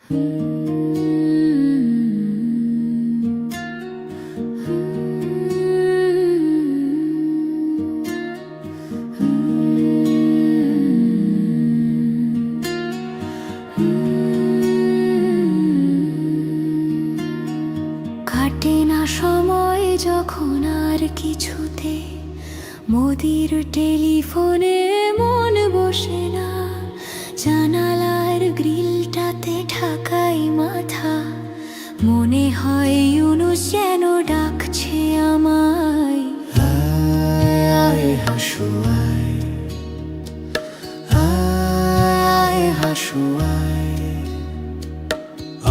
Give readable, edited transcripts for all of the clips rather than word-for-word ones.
কাটে না সময় যখন আর কিছুতে, মোদির টেলিফোনে মন বসে না, জানালার গ্রিলটাতে ঢাকাই মাথা, মনে হয় ইউনুস যেন ডাকছে আমায়। আয় হাসু আয়, আয় হাসু আয়,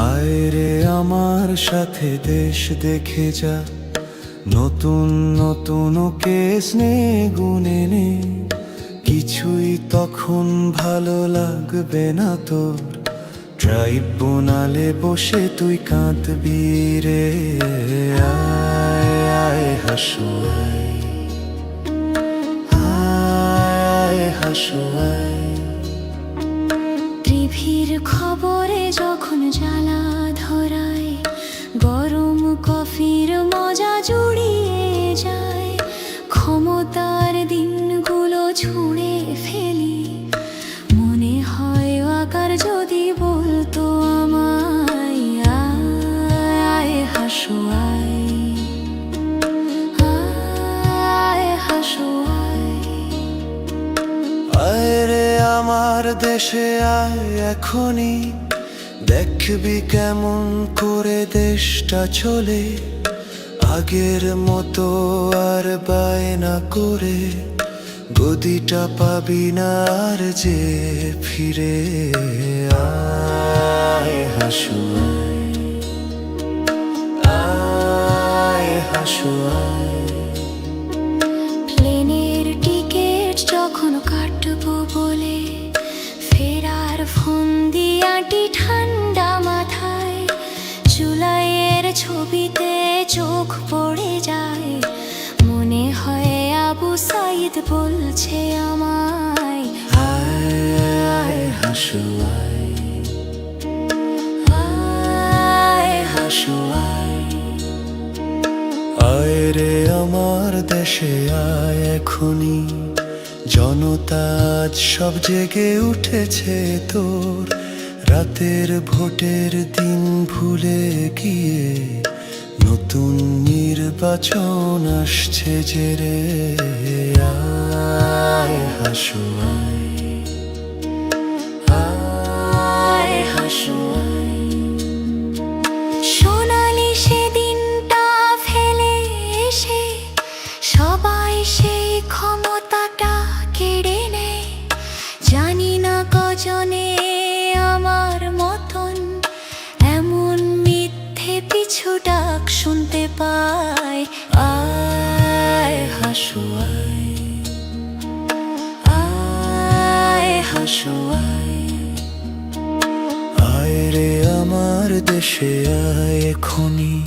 আয় রে আমার সাথে দেশ দেখে যা, নতুন নতুন কেস নে গুনে নে, কিছুই তখন ভালো লাগবে না তোর, ট্রাইব্যুনালে বসে তুই কাঁদবি রে। আয় আয় হাসু আয়, আয় হাসু আয়, টিভির খবরে যখন জ্বালা ধরায়, গরম কফির মজা জুড়িয়ে যায়, ক্ষমতার দিনগুলো ছুঁড়ে ফেলি, মনে হয় আকার যদি বলতো আমায়। আয় হাসু আয়, আয় হাসু আয়, আয় রে আমার দেশে আয় এখনই, দেখবি কেমন করে দেশটা চলে, আগের মতো আর বায়না করে গদিটা পাবি না আর যে ফিরে। আয় হাসু আয়, আয় হাসু আয়, প্লেনের টিকিট যখন কাটবো বলে, ফেরার ফন্দিয়াটি ঠান্ডা মাথায়, জুলাইয়ের ছবিতে চোখ পড়ে যায়, মনে হয় আবু সাইদ বলছে আমায়। আয় আয় হাসু আয়, আয় হাসু আয়, আয় রে আমার দেশে আয় এখনই, জনতা আজ সব জেগে উঠেছে তোর, রাতের ভোটের দিন ভুলে গিয়ে নতুন নির্বাচন আসছে যে রে। আয় হাসু আয়, আয় হাসু আয়, সোনালি সেদিনটা ফেলে এসে সবাই সেই ক্ষমতাটা কেড়ে নেয়, জানি না কজনে আমার মতন এমন মিথ্যে পিছু ডাক শুনতে পায়। আয় হাসু আয়, আয় হাসু আয়, আয় রে আমার দেশে আয় এখনই,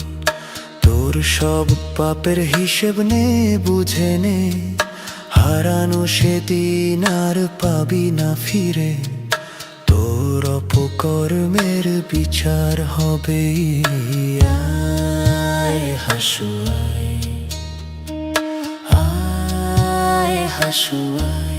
তোর সব পাপের হিসেব নে বুঝে নে, হারানো সেদিন আর পাবি না ফিরে, তোর অপকর্মের বিচার হবে। আয় হাসু আয়, আয় হাসু আয়,